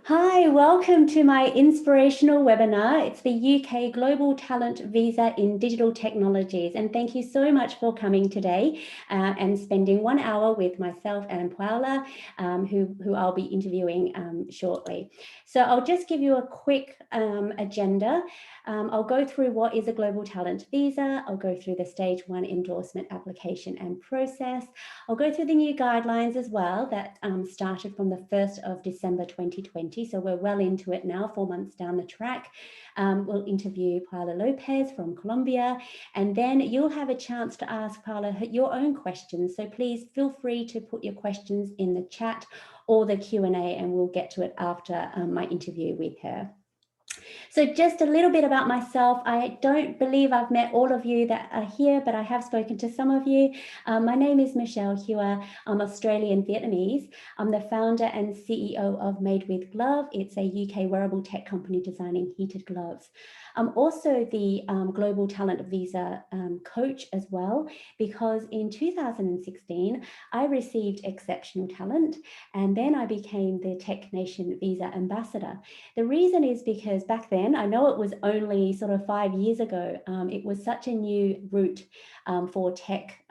Hi, welcome to my inspirational webinar. It's the UK Global Talent Visa in Digital Technologies. And thank you so much for coming today and spending 1 hour with myself and Paola, who I'll be interviewing shortly. So I'll just give you a quick agenda. I'll go through what is a Global Talent Visa. I'll go through the stage 1 endorsement application and process. I'll go through the new guidelines as well that started from the 1st of December 2020. So we're well into it now, 4 months down the track. We'll interview Paola Lopez from Colombia, and then you'll have a chance to ask Paola your own questions. So please feel free to put your questions in the chat or the Q&A, and we'll get to it after my interview with her. So just a little bit about myself. I don't believe I've met all of you that are here, but I have spoken to some of you. My name is Michelle Hua. I'm Australian Vietnamese. I'm the founder and CEO of Made with Glove. It's a UK wearable tech company designing heated gloves. I'm also the Global Talent Visa coach as well, because in 2016, I received exceptional talent, and then I became the Tech Nation Visa Ambassador. The reason is because back then, I know it was only sort of 5 years ago, it was such a new route for tech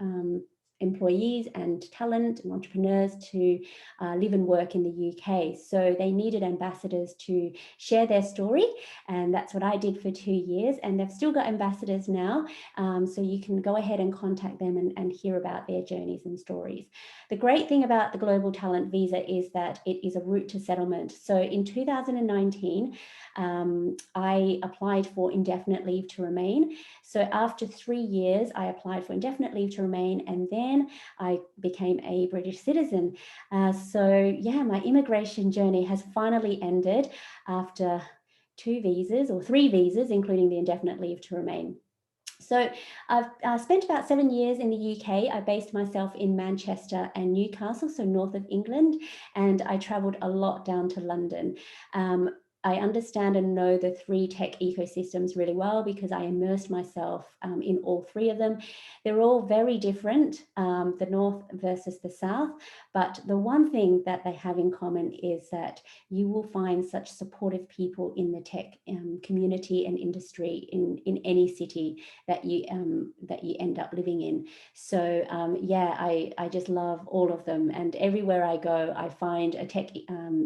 employees and talent and entrepreneurs to live and work in the UK. So they needed ambassadors to share their story, and that's what I did for 2 years, and they've still got ambassadors now, so you can go ahead and contact them and hear about their journeys and stories. The great thing about the Global Talent Visa is that it is a route to settlement. So in 2019, I applied for indefinite leave to remain. So after 3 years, I applied for indefinite leave to remain, and then I became a British citizen. So yeah, my immigration journey has finally ended after 2 visas or 3 visas, including the indefinite leave to remain. So I've spent about 7 years in the UK. I based myself in Manchester and Newcastle, so north of England, and I travelled a lot down to London. I understand and know the 3 tech ecosystems really well because I immersed myself in all 3 of them. They're all very different, the North versus the South, but the one thing that they have in common is that you will find such supportive people in the tech community and industry in any city that you end up living in. So yeah, I just love all of them, and everywhere I go, I find a tech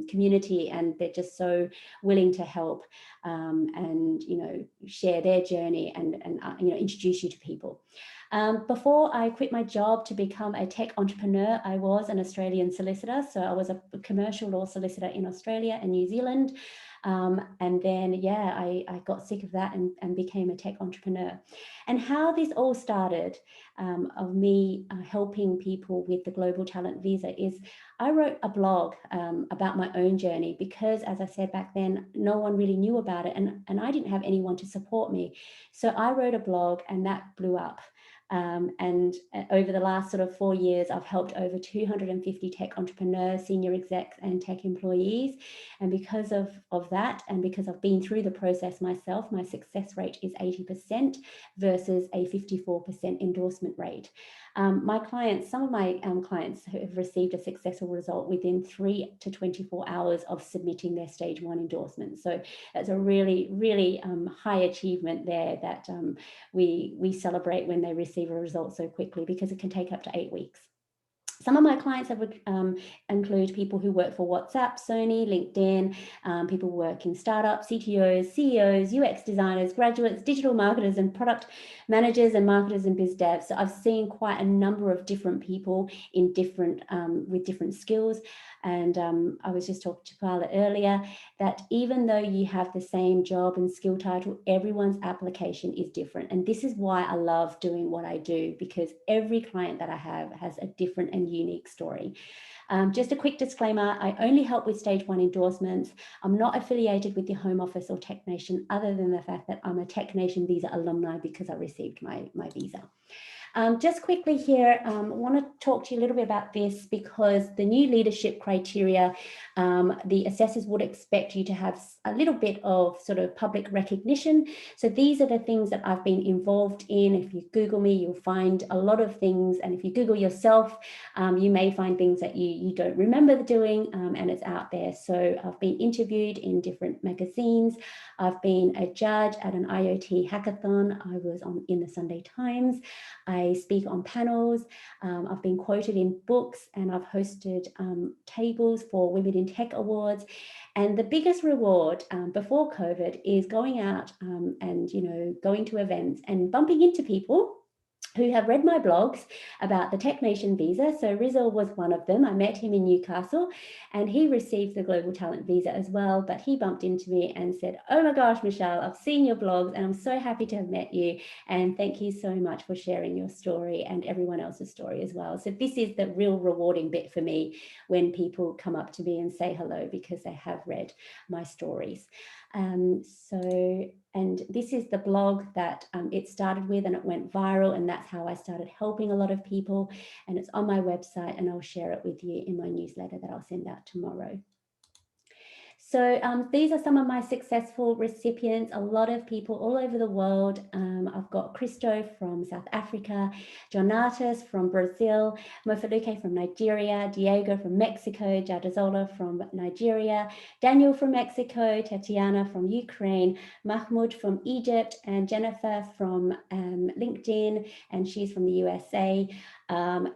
community, and they're just so willing to help and share their journey and introduce you to people. Before I quit my job to become a tech entrepreneur, I was an Australian solicitor. So I was a commercial law solicitor in Australia and New Zealand. And then, yeah, I got sick of that and became a tech entrepreneur. And how this all started of me helping people with the Global Talent Visa is I wrote a blog about my own journey because, as I said back then, no one really knew about it, and I didn't have anyone to support me. So I wrote a blog, and that blew up. And over the last sort of 4 years, I've helped over 250 tech entrepreneurs, senior execs, and tech employees. And because of that, and because I've been through the process myself, my success rate is 80% versus a 54% endorsement rate. My clients, some of my clients have received a successful result within 3 to 24 hours of submitting their stage 1 endorsement. So that's a really, really high achievement there that we celebrate when they receive a result so quickly, because it can take up to 8 weeks. Some of my clients would include people who work for WhatsApp, Sony, LinkedIn, people who work in startups, CTOs, CEOs, UX designers, graduates, digital marketers, and product managers and marketers and biz devs. So I've seen quite a number of different people in different with different skills. And I was just talking to Paola earlier that even though you have the same job and skill title, everyone's application is different. And this is why I love doing what I do, because every client that I have has a different and unique story. Just a quick disclaimer, I only help with stage 1 endorsements. I'm not affiliated with the Home Office or Tech Nation, other than the fact that I'm a Tech Nation Visa alumni because I received my visa. Just quickly here, I want to talk to you a little bit about this because the new leadership criteria, the assessors would expect you to have a little bit of sort of public recognition. So these are the things that I've been involved in. If you Google me, you'll find a lot of things. And if you Google yourself, you may find things that you don't remember doing, and it's out there. So I've been interviewed in different magazines. I've been a judge at an IoT hackathon. I was in the Sunday Times. I speak on panels. I've been quoted in books, and I've hosted tables for Women in Tech Awards. And the biggest reward before COVID is going out and, going to events and bumping into people who have read my blogs about the Tech Nation visa. So Rizal was one of them. I met him in Newcastle and he received the Global Talent visa as well, but he bumped into me and said, "Oh my gosh, Michelle, I've seen your blogs and I'm so happy to have met you. And thank you so much for sharing your story and everyone else's story as well." So this is the real rewarding bit for me when people come up to me and say hello because they have read my stories. And this is the blog that it started with, and it went viral, and that's how I started helping a lot of people. And it's on my website, and I'll share it with you in my newsletter that I'll send out tomorrow. So these are some of my successful recipients, a lot of people all over the world. I've got Christo from South Africa, Jonatas from Brazil, Mofaluke from Nigeria, Diego from Mexico, Jadazola from Nigeria, Daniel from Mexico, Tatiana from Ukraine, Mahmoud from Egypt, and Jennifer from LinkedIn, and she's from the USA.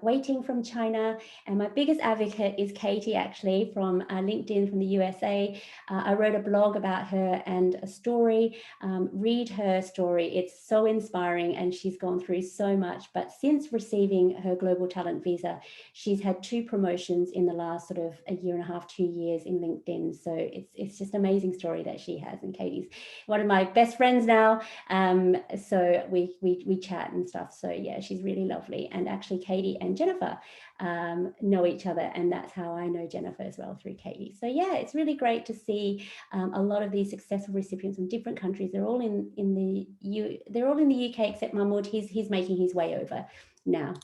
Waiting from China, and my biggest advocate is Katie, actually, from LinkedIn from the USA. I wrote a blog about her and a story. Read her story. It's so inspiring, and she's gone through so much. But since receiving her Global Talent visa, she's had 2 promotions in the last sort of a year and a half, 2 years in LinkedIn. So it's just an amazing story that she has. And Katie's one of my best friends now. So we chat and stuff. So yeah, she's really lovely. And actually, Katie and Jennifer know each other, and that's how I know Jennifer as well, through Katie. So yeah, it's really great to see a lot of these successful recipients from different countries. They're all in the UK except Mahmoud. He's making his way over now.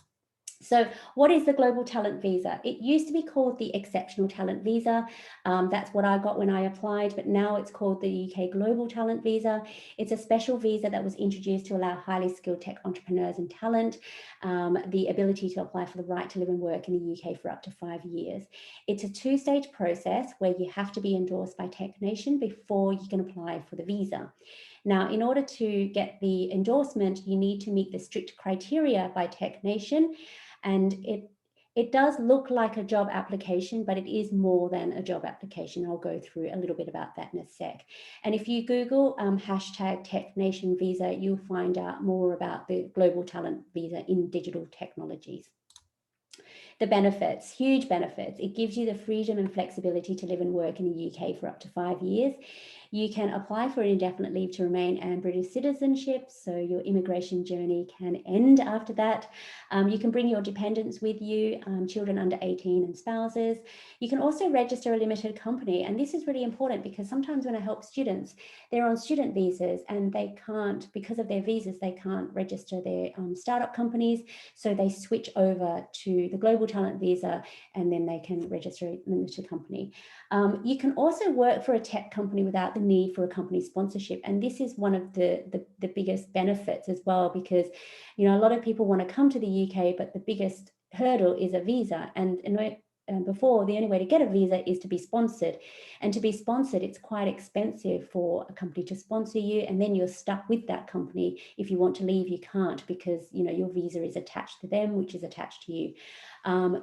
So what is the Global Talent Visa? It used to be called the Exceptional Talent Visa. That's what I got when I applied, but now it's called the UK Global Talent Visa. It's a special visa that was introduced to allow highly skilled tech entrepreneurs and talent the ability to apply for the right to live and work in the UK for up to 5 years. It's a 2-stage process where you have to be endorsed by Tech Nation before you can apply for the visa. Now, in order to get the endorsement, you need to meet the strict criteria by Tech Nation. And it does look like a job application, but it is more than a job application. I'll go through a little bit about that in a sec. And if you Google hashtag Tech Nation Visa, you'll find out more about the Global Talent Visa in digital technologies. The benefits, huge benefits. It gives you the freedom and flexibility to live and work in the UK for up to 5 years. You can apply for an indefinite leave to remain and British citizenship, so your immigration journey can end after that. You can bring your dependents with you, children under 18 and spouses. You can also register a limited company, and this is really important because sometimes when I help students, they're on student visas and they can't, because of their visas, they can't register their startup companies, so they switch over to the Global Talent Visa and then they can register a limited company. You can also work for a tech company without the need for a company sponsorship. And this is one of the biggest benefits as well, because, a lot of people want to come to the UK, but the biggest hurdle is a visa. And before, the only way to get a visa is to be sponsored. And to be sponsored, it's quite expensive for a company to sponsor you. And then you're stuck with that company. If you want to leave, you can't, because, your visa is attached to them, which is attached to you.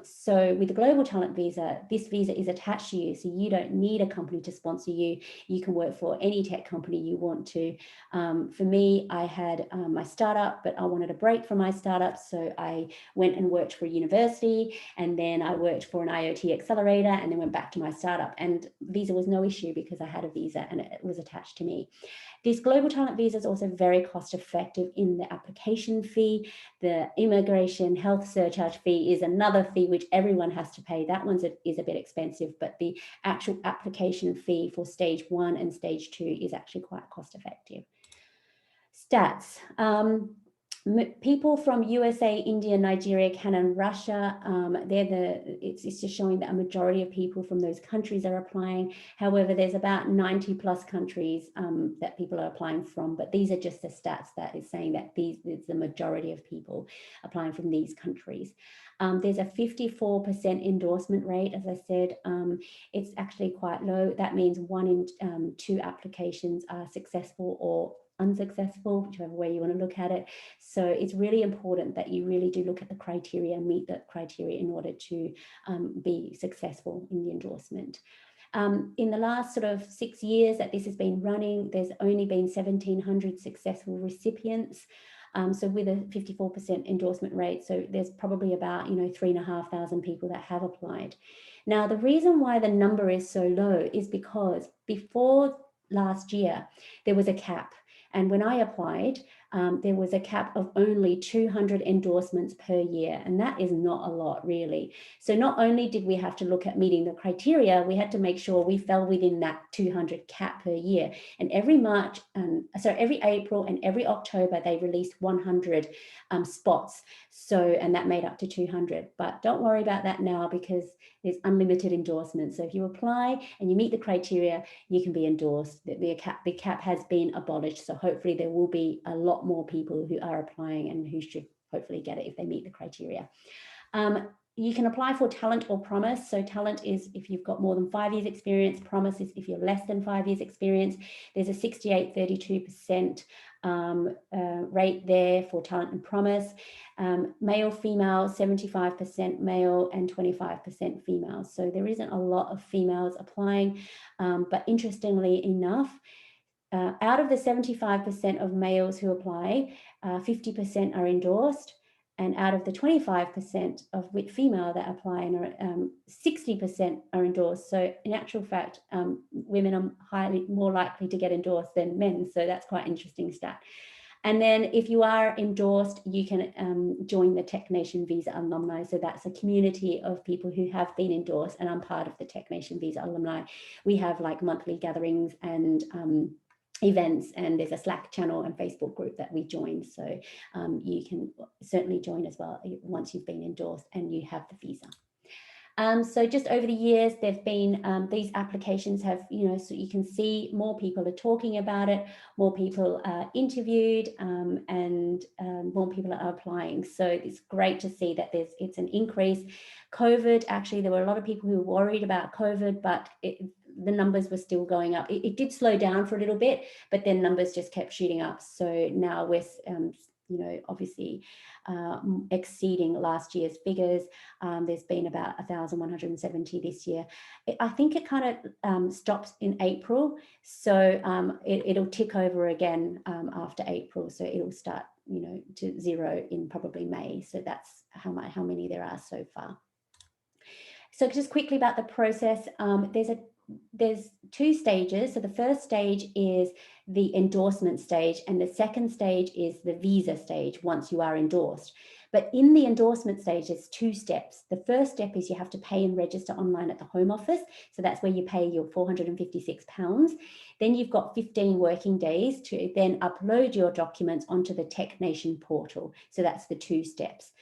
So with the Global Talent Visa, this visa is attached to you. So you don't need a company to sponsor you. You can work for any tech company you want to. For me, I had my startup, but I wanted a break from my startup. So I went and worked for a university, and then I worked for an IoT accelerator, and then went back to my startup. And visa was no issue because I had a visa and it was attached to me. This Global Talent Visa is also very cost effective in the application fee. The immigration health surcharge fee is another fee which everyone has to pay. That one is a bit expensive, but the actual application fee for stage 1 and stage 2 is actually quite cost effective. Stats. People from USA, India, Nigeria, Canada, and Russia, it's just showing that a majority of people from those countries are applying. However, there's about 90 plus countries that people are applying from, but these are just the stats that is saying that it's the majority of people applying from these countries. There's a 54% endorsement rate. As I said, it's actually quite low. That means 1 in 2 applications are successful or unsuccessful, whichever way you want to look at it. So it's really important that you really do look at the criteria and meet the criteria in order to be successful in the endorsement. In the last sort of 6 years that this has been running, there's only been 1,700 successful recipients. So with a 54% endorsement rate, so there's probably about 3,500 people that have applied. Now, the reason why the number is so low is because before last year, there was a cap. And when I applied, there was a cap of only 200 endorsements per year. And that is not a lot, really. So not only did we have to look at meeting the criteria, we had to make sure we fell within that 200 cap per year. And every April and every October, they released 100 spots. And that made up to 200. But don't worry about that now, because there's unlimited endorsements. So if you apply and you meet the criteria, you can be endorsed. The cap has been abolished. So hopefully there will be a lot more people who are applying and who should hopefully get it if they meet the criteria. You can apply for talent or promise. So talent is if you've got more than 5 years experience. Promise is if you're less than 5 years experience. There's a 68-32% rate there for talent and promise. Male, female, 75% male and 25% female. So there isn't a lot of females applying, but interestingly enough, out of the 75% of males who apply, 50% are endorsed, and out of the 25% of female that apply, 60% are endorsed. So in actual fact, women are more likely to get endorsed than men. So that's quite an interesting stat. And then if you are endorsed, you can join the Tech Nation Visa Alumni. So that's a community of people who have been endorsed, and I'm part of the Tech Nation Visa Alumni. We have like monthly gatherings and events, and there's a Slack channel and Facebook group that we join. So you can certainly join as well once you've been endorsed and you have the visa. So just over the years, there've been these applications have, so you can see more people are talking about it, more people are interviewed, and more people are applying. So it's great to see that it's an increase. COVID, actually, there were a lot of people who were worried about COVID, but the numbers were still going up. It did slow down for a little bit, but then numbers just kept shooting up. So now we're, obviously exceeding last year's figures. There's been about 1,170 this year. I think it kind of stops in April. So it'll tick over again after April. So it'll start, to zero in probably May. So that's how many there are so far. So just quickly about the process, there's 2 stages. So the first stage is the endorsement stage, and the second stage is the visa stage once you are endorsed. But in the endorsement stage, there's 2 steps. The first step is you have to pay and register online at the Home Office. So that's where you pay your £456. Then you've got 15 working days to then upload your documents onto the Tech Nation portal. So that's the 2 steps.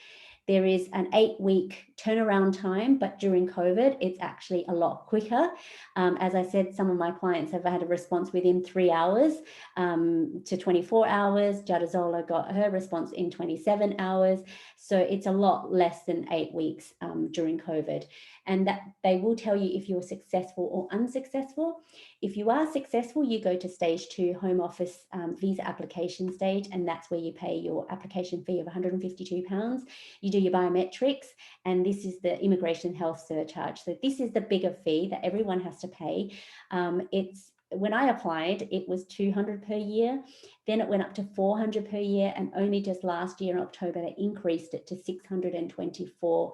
There is an 8-week turnaround time, but during COVID, it's actually a lot quicker. As I said, some of my clients have had a response within 3 hours to 24 hours. Jadazola got her response in 27 hours. So it's a lot less than 8 weeks during COVID. And that they will tell you if you're successful or unsuccessful. If you are successful, you go to stage 2, Home Office visa application stage, and that's where you pay your application fee of £152. You do your biometrics, and this is the immigration health surcharge. So this is the bigger fee that everyone has to pay. When I applied, it was $200 per year. Then it went up to $400 per year, and only just last year in October, they increased it to £624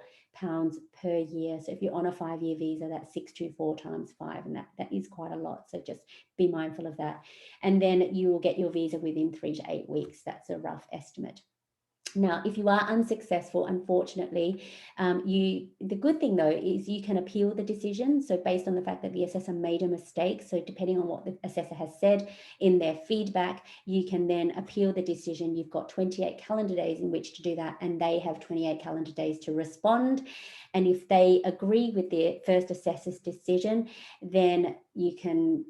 per year. So if you're on a 5-year visa, that's 624 times 5, and that is quite a lot. So just be mindful of that. And then you will get your visa within 3 to 8 weeks. That's a rough estimate. Now, if you are unsuccessful, unfortunately, the good thing though is you can appeal the decision. So based on the fact that the assessor made a mistake, so depending on what the assessor has said in their feedback, you can then appeal the decision. You've got 28 calendar days in which to do that, and they have 28 calendar days to respond. And if they agree with the first assessor's decision, then you can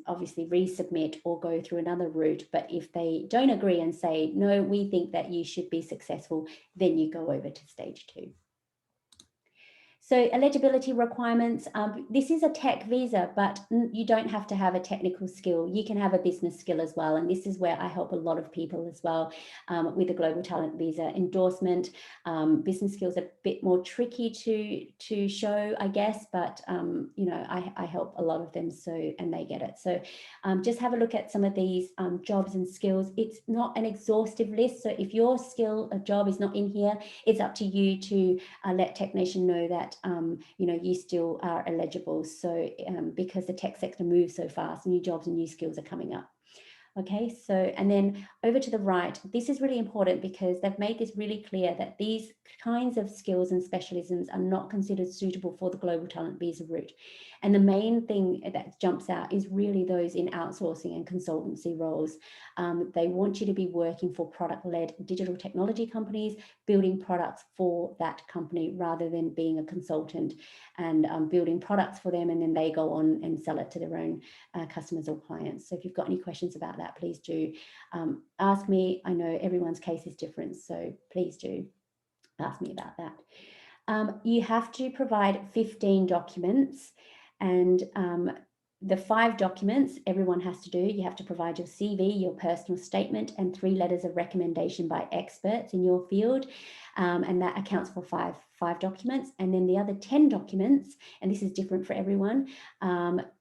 obviously resubmit or go through another route. But if they don't agree and say, no, we think that you should be successful, then you go over to stage 2. So eligibility requirements, this is a tech visa, but you don't have to have a technical skill. You can have a business skill as well. And this is where I help a lot of people as well with the Global Talent Visa endorsement. Business skills are a bit more tricky to show, I guess, but you know, I help a lot of them, so, and they get it. So just have a look at some of these jobs and skills. It's not an exhaustive list. So if your skill or job is not in here, it's up to you to let Technation know that you know, you still are eligible. So because the tech sector moves so fast, new jobs and new skills are coming up. Okay, so, and then over to the right, this is really important because they've made this really clear that these kinds of skills and specialisms are not considered suitable for the Global Talent Visa route. And the main thing that jumps out is really those in outsourcing and consultancy roles. They want you to be working for product-led digital technology companies, building products for that company rather than being a consultant and building products for them, and then they go on and sell it to their own customers or clients. So if you've got any questions about that, please do ask me. I know everyone's case is different, so please do ask me about that. You have to provide 15 documents, and the 5 documents everyone has to do. You have to provide your CV, your personal statement, and 3 letters of recommendation by experts in your field. And that accounts for five documents. And then the other 10 documents, and this is different for everyone,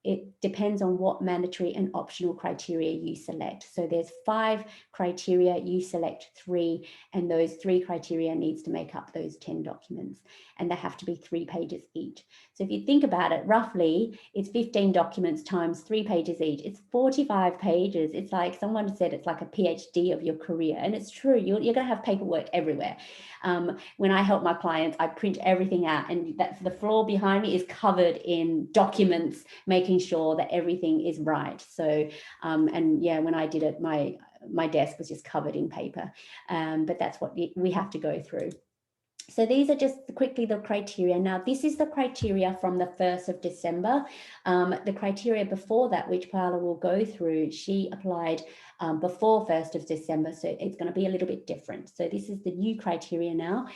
it depends on what mandatory and optional criteria you select. So there's 5 criteria, you select 3, and those 3 criteria needs to make up those 10 documents, and they have to be 3 pages each. So if you think about it, roughly it's 15 documents times 3 pages each. It's 45 pages. It's like someone said, it's like a PhD of your career. And it's true, you're going to have paperwork everywhere. When I help my clients, I print everything out, and that's the floor behind me is covered in documents, making sure that everything is right. So, and yeah, when I did it, my desk was just covered in paper, but that's what we have to go through. So these are just quickly the criteria. Now, this is the criteria from the 1st of December. The criteria before that, which Paola will go through, she applied before 1st of December, so it's going to be a little bit different. So this is the new criteria now.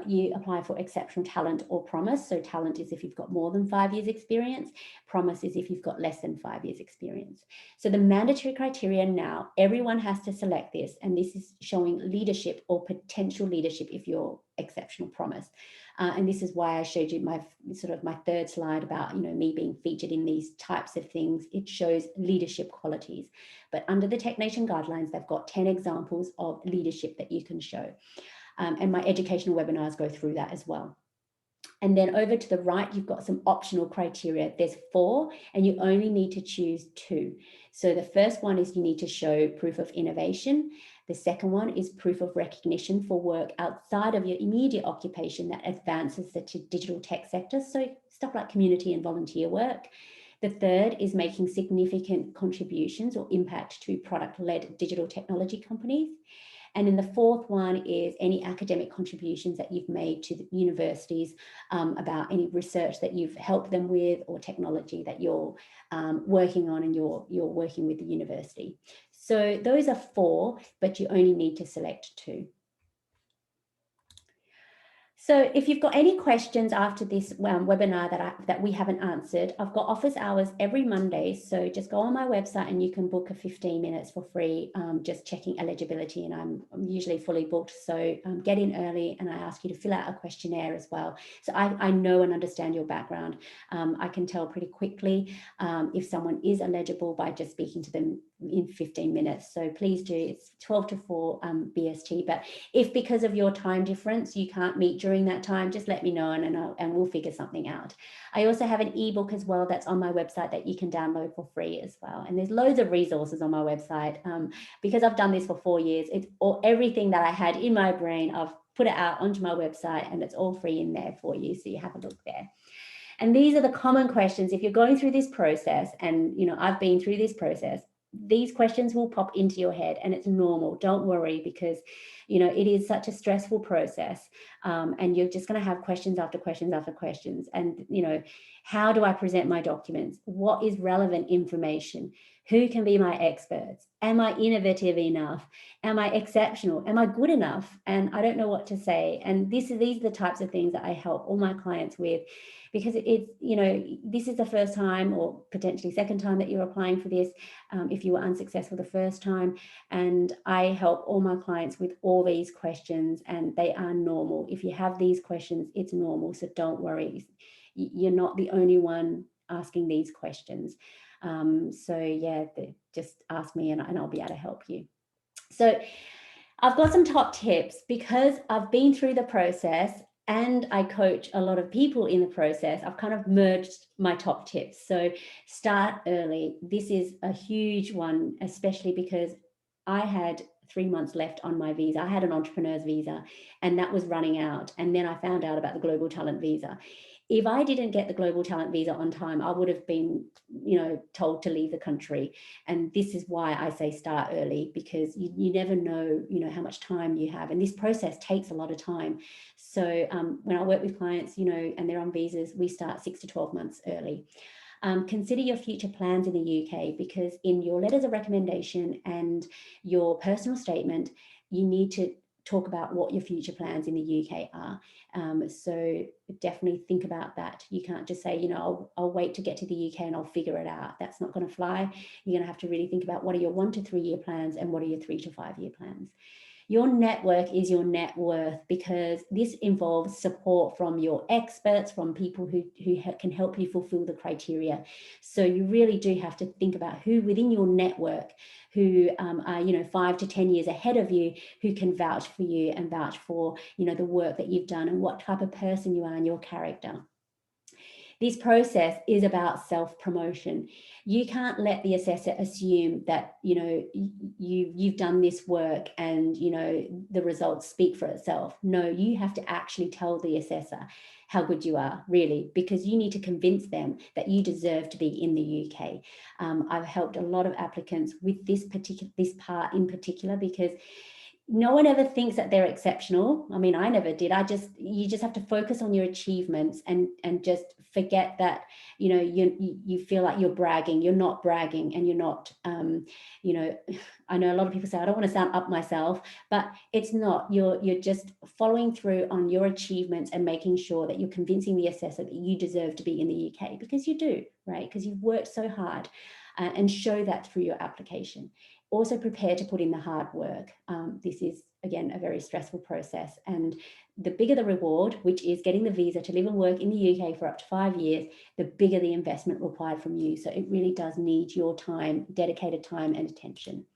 You apply for exceptional talent or promise. So talent is if you've got more than 5 years experience. Promise is if you've got less than 5 years experience. So the mandatory criteria now, everyone has to select this, and this is showing leadership or potential leadership if you're exceptional promise. And this is why I showed you my 3rd slide about, you know, me being featured in these types of things. It shows leadership qualities. But under the Technation guidelines, they've got 10 examples of leadership that you can show. And my educational webinars go through that as well. And then over to the right, you've got some optional criteria. There's 4, and you only need to choose 2. So the first one is you need to show proof of innovation. The second one is proof of recognition for work outside of your immediate occupation that advances the digital tech sector. So stuff like community and volunteer work. The third is making significant contributions or impact to product-led digital technology companies. And then the 4th one is any academic contributions that you've made to the universities about any research that you've helped them with or technology that you're working on and you're working with the university. So those are 4, but you only need to select 2. So if you've got any questions after this webinar that we haven't answered, I've got office hours every Monday. So just go on my website and you can book a 15 minutes for free, just checking eligibility. And I'm usually fully booked. So get in early, and I ask you to fill out a questionnaire as well. So I know and understand your background. I can tell pretty quickly if someone is eligible by just speaking to them in 15 minutes. So please do. It's 12 to 4 BST. But if because of your time difference, you can't meet during during that time, just let me know, and we'll figure something out. I also have an ebook as well that's on my website that you can download for free as well. And there's loads of resources on my website. Because I've done this for 4 years, it's all, everything that I had in my brain, I've put it out onto my website, and it's all free in there for you. So you have a look there. And these are the common questions. If you're going through this process, and I've been through this process, these questions will pop into your head, and it's normal. Don't worry, because it is such a stressful process, and you're just going to have questions after questions after questions. And how do I present my documents? What is relevant information? Who can be my experts? Am I innovative enough? Am I exceptional? Am I good enough? And I don't know what to say. And these are the types of things that I help all my clients with, because it's this is the first time, or potentially second time, that you're applying for this, if you were unsuccessful the first time. And I help all my clients with all these questions, and they are normal. If you have these questions, it's normal. So don't worry. You're not the only one asking these questions. So yeah, just ask me, and I'll be able to help you. So I've got some top tips, because I've been through the process and I coach a lot of people in the process. I've kind of merged my top tips. So start early. This is a huge one, especially because I had 3 months left on my visa. I had an entrepreneur's visa, and that was running out. And then I found out about the global talent visa. If I didn't get the global talent visa on time, I would have been, told to leave the country. And this is why I say start early, because you never know, how much time you have. And this process takes a lot of time. So when I work with clients, and they're on visas, we start 6 to 12 months early. Consider your future plans in the UK, because in your letters of recommendation and your personal statement, you need to talk about what your future plans in the UK are. So definitely think about that. You can't just say, I'll wait to get to the UK and I'll figure it out. That's not going to fly. You're going to have to really think about what are your 1 to 3 year plans and what are your 3 to 5 year plans. Your network is your net worth, because this involves support from your experts, from people who can help you fulfill the criteria. So you really do have to think about who within your network, who are 5 to 10 years ahead of you, who can vouch for you and vouch for the work that you've done and what type of person you are and your character. This process is about self-promotion. You can't let the assessor assume that you've done this work and the results speak for itself. No, you have to actually tell the assessor how good you are, really, because you need to convince them that you deserve to be in the UK. I've helped a lot of applicants with this part in particular, because no one ever thinks that they're exceptional. I mean, I never did. You just have to focus on your achievements and just forget that, you feel like you're bragging. You're not bragging, and you're not, I know a lot of people say, I don't want to sound up myself, but it's not. You're just following through on your achievements and making sure that you're convincing the assessor that you deserve to be in the UK, because you do, right? Because you've worked so hard, and show that through your application. Also prepare to put in the hard work. This is, again, a very stressful process. And the bigger the reward, which is getting the visa to live and work in the UK for up to 5 years, the bigger the investment required from you. So it really does need your time, dedicated time and attention.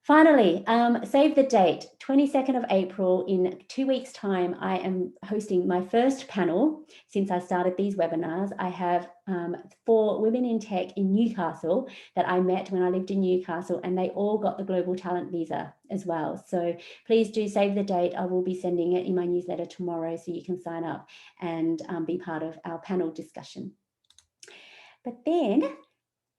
Finally, save the date, 22nd of April. In 2 weeks' time, I am hosting my first panel since I started these webinars. I have 4 women in tech in Newcastle that I met when I lived in Newcastle, and they all got the Global Talent Visa as well. So please do save the date. I will be sending it in my newsletter tomorrow, so you can sign up and be part of our panel discussion. But then,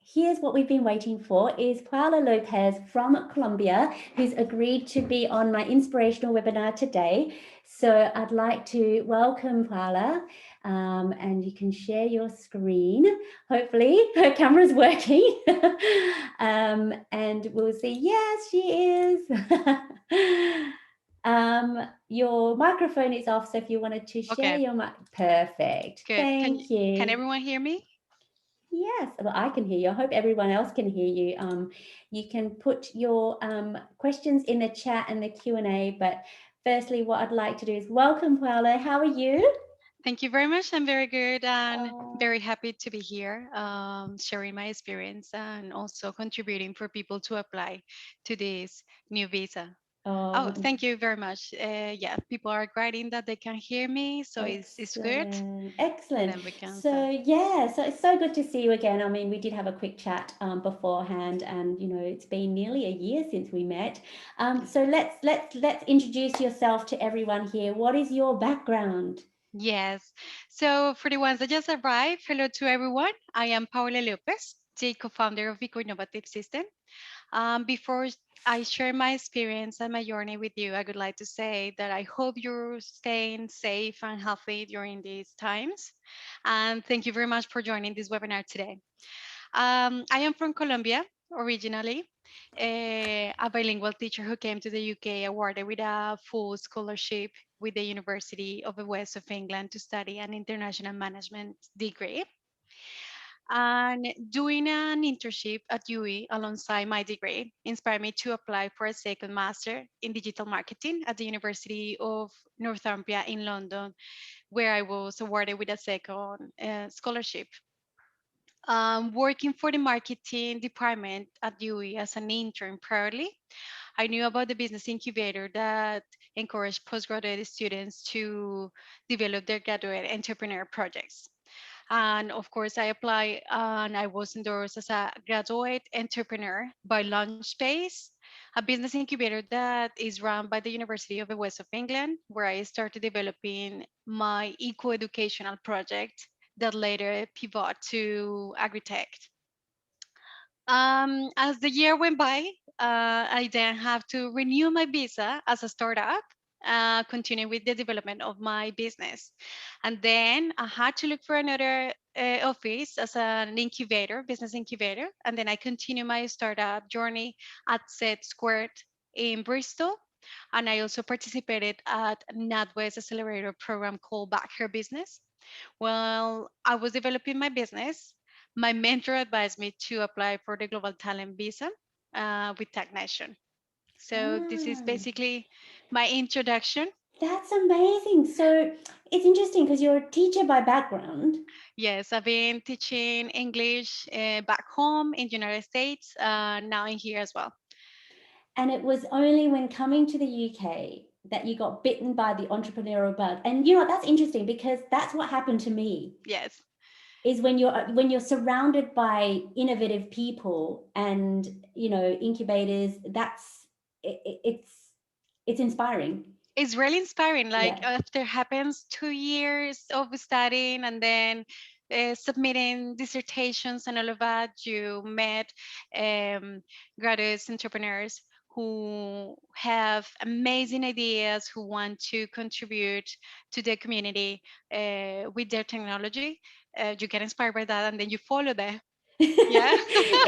here's what we've been waiting for, is Paola Lopez from Colombia, who's agreed to be on my inspirational webinar today. So I'd like to welcome Paola, and you can share your screen. Hopefully her camera's working. And we'll see, yes, she is. Your microphone is off, so if you wanted to share Okay, your mic, perfect. good. Thank Can you. everyone hear me? Yes, well, I can hear you. I hope everyone else can hear you. You can put your questions in the chat and the Q&A, but firstly, what I'd like to do is welcome Paola. How are you? Thank you very much. I'm very good and Oh, very happy to be here, sharing my experience and also contributing for people to apply to this new visa. Oh, Oh, thank you very much. Yeah, people are writing that they can hear me, so it's good. excellent, And excellent. then we can So start. yeah, so it's so good to see you again. I mean, we did have a quick chat beforehand, and it's been nearly a year since we met. Yeah. So let's introduce yourself to everyone here. What is your background? Yes. So for the ones that just arrived, hello to everyone. I am Paola Lopez, the co-founder of Vico Innovative System. Before I share my experience and my journey with you, I would like to say that I hope you're staying safe and healthy during these times. And thank you very much for joining this webinar today. I am from Colombia originally, a bilingual teacher who came to the UK awarded with a full scholarship with the University of the West of England to study an international management degree. And doing an internship at UE alongside my degree inspired me to apply for a second master in digital marketing at the University of Northumbria in London, where I was awarded with a second scholarship. Working for the marketing department at UE as an intern priorly, I knew about the business incubator that encouraged postgraduate students to develop their graduate entrepreneur projects. And of course, I applied and I was endorsed as a graduate entrepreneur by Launchbase, a business incubator that is run by the University of the West of England, where I started developing my eco-educational project that later pivot to agritech. As the year went by, I then have to renew my visa as a startup, continue with the development of my business. And then I had to look for another office as an incubator, business incubator. And then I continue my startup journey at Set Squared in Bristol. And I also participated at NatWest Accelerator program called Back Her Business. Well, I was developing my business. My mentor advised me to apply for the Global Talent Visa with Tech Nation. So this is Ah, basically my introduction. that's amazing. So it's interesting because you're a teacher by background. Yes, I've been teaching English back home in the United States, now in here as well. And it was only when coming to the UK that you got bitten by the entrepreneurial bug. And that's interesting because that's what happened to me. Yes. Is when you're surrounded by innovative people and incubators, that's it's inspiring. It's really inspiring. Like Yeah. after happens 2 years of studying and then submitting dissertations and all of that, you met um, graduates, entrepreneurs who have amazing ideas, who want to contribute to the community with their technology. You get inspired by that, and then you follow that. Yeah,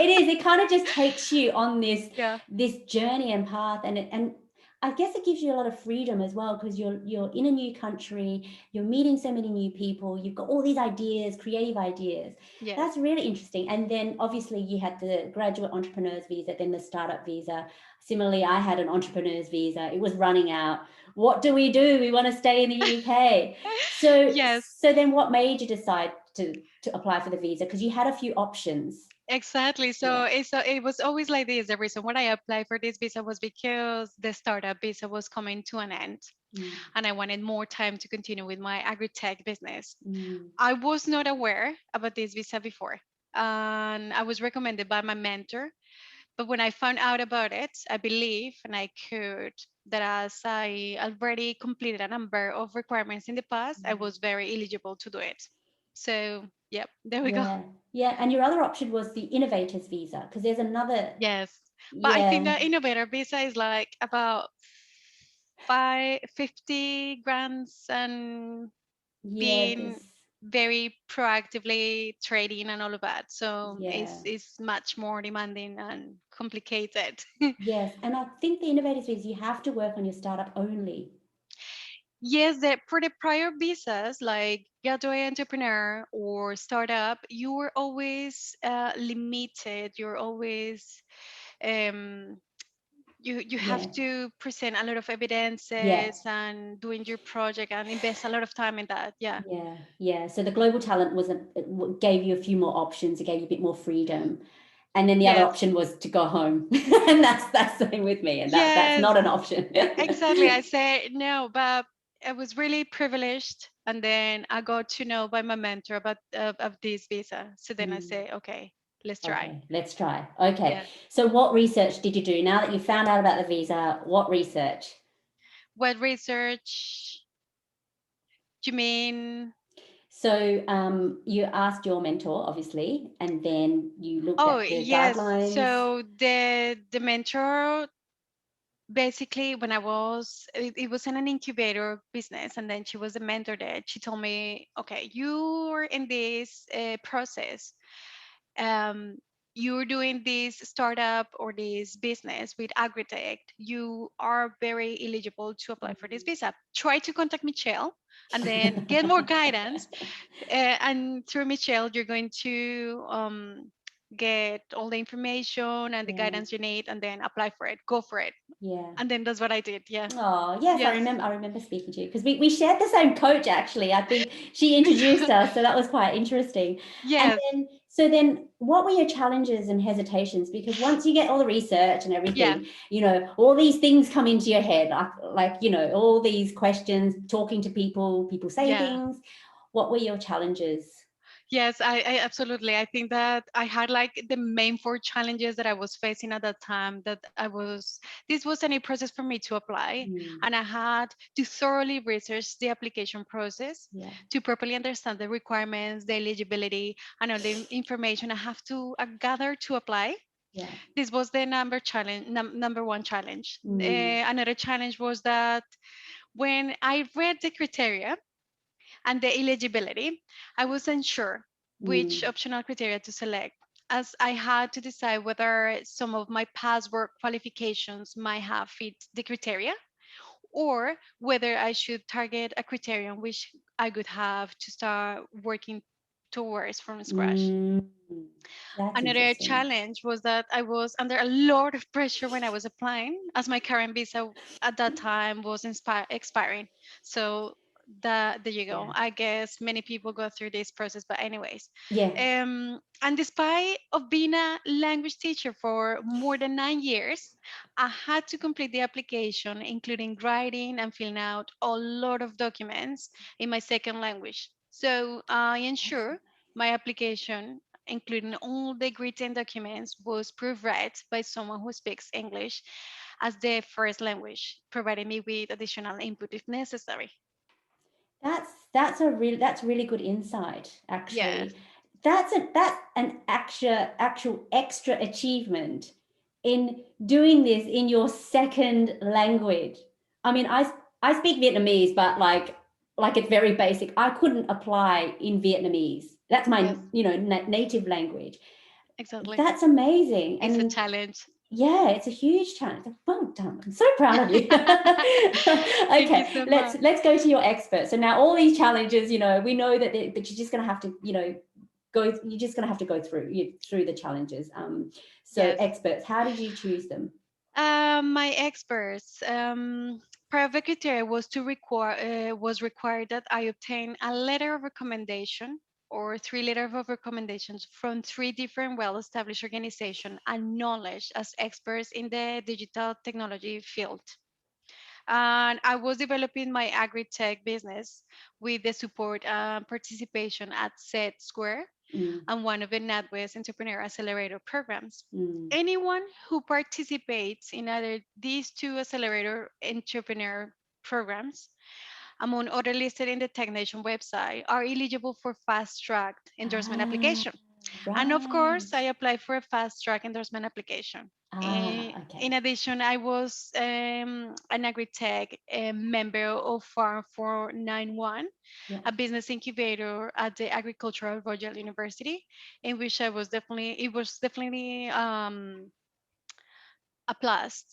It is. It kind of just takes you on this yeah, this journey and path, and I guess it gives you a lot of freedom as well because you're in a new country, you're meeting so many new people, you've got all these ideas, creative ideas. yes, That's really interesting. And then obviously you had the graduate entrepreneurs visa, then the startup visa. Similarly, I had an entrepreneurs visa. It was running out. What do? We want to stay in the UK. So yes. so then what made you decide to apply for the visa? Because you had a few options. Exactly. Yeah. It was always like this. The reason why I applied for this visa was because the startup visa was coming to an end, Mm, and I wanted more time to continue with my agri-tech business. mm. I was not aware about this visa before, and I was recommended by my mentor. But when I found out about it, I believe and I could that as I already completed a number of requirements in the past, I was very eligible to do it. So, yep, there we go. Yeah. Yeah. And your other option was the innovators visa because there's another. Yes. But I think Yeah. the innovator visa is like about 50 grants and Yeah. being There's. very proactively trading and all of that. So Yeah. it's much more demanding and complicated. Yes. And I think the innovators visa, you have to work on your startup only. Yes, for the prior visas like graduate entrepreneur or startup, you were always limited. You're always um, you have Yeah. to present a lot of Yeah. evidences and doing your project and invest a lot of time in that. Yeah. Yeah. Yeah. So the global talent wasn't, it gave you a few more options. It gave you a bit more freedom. And then the other Yes. option was to go home. And that's the thing with me. And that's Yes, not an option. exactly. I say no, but I was really privileged. And then I got to know by my mentor about of this visa. So then I Mm. say, okay, let's try. Okay, let's try. Okay. Yes. So what research did you do? Now that you found out about the visa, what research? What research do you mean? So you asked your mentor, obviously, and then you looked Oh, at the yes. guidelines. So the mentor basically when I was it was in an incubator business, and then she was a mentor there. She told me, okay, you're in this process, um, you're doing this startup or this business with agritech, you are very eligible to apply for this visa. Try to contact Michelle and then get more guidance. And through Michelle, you're going to get all the information and the Yeah, guidance you need, and then apply for it. Go for it. yeah. And then that's what I did. Yeah. Oh, yes, I Yes. remember. I remember speaking to you because we shared the same coach actually. I think she introduced us, so that was quite interesting. And Yes. then what were your challenges and hesitations? Because once you get all the research and Yeah. everything, all these things come into your head, like all these questions, talking to people, people say Yeah. things. What were your challenges? Yes, I absolutely. I think that I had like the main four challenges that I was facing at that time. This was a new process for me to apply, Mm, and I had to thoroughly research the application process yeah, to properly understand the requirements, the eligibility, and all the information I have to gather to apply. yeah. This was the number one challenge. Mm, Another challenge was that when I read the criteria and the eligibility, I wasn't sure which mm, optional criteria to select, as I had to decide whether some of my past work qualifications might have fit the criteria, or whether I should target a criterion which I would have to start working towards from scratch. mm. That's Another interesting. challenge was that I was under a lot of pressure when I was applying, as my current visa at that time was expiring. So there you go. Yeah, I guess many people go through this process, but anyways, yeah. and despite of being a language teacher for more than 9 years, I had to complete the application, including writing and filling out a lot of documents in my second language. So I That's ensure my application, including all the written documents, was proofread by someone who speaks English as their first language, providing me with additional input if necessary. that's really good insight, Yes, actually. That's an actual extra achievement in doing this in your second language. I mean, I speak Vietnamese, but like it's very basic. I couldn't apply in Vietnamese. That's my, yes, native language. exactly. That's amazing. It's a And challenge. yeah, it's a huge challenge. Well done. I'm so proud of you. Thank you Okay, so let's much. let's go to your expert. So now all these challenges, we know that you're just going to have to, you're just going to have to go through the challenges. So Yes. experts, how did you choose them? My experts. Part of the criteria was required that I obtain a letter of recommendation or three letters of recommendations from three different well-established organizations acknowledged as experts in the digital technology field. And I was developing my agri-tech business with the support and participation at Set Square Mm, and one of the NatWest Entrepreneur Accelerator programs. mm, Anyone who participates in either these two accelerator entrepreneur programs, among other listed in the Tech Nation website, are eligible for fast track endorsement ah, application. And of course, I right. applied for a fast track endorsement application. In Okay. addition, I was an agri-tech member of Farm 491, Yeah. a business incubator at the Agricultural Royal University, in which it was definitely a plus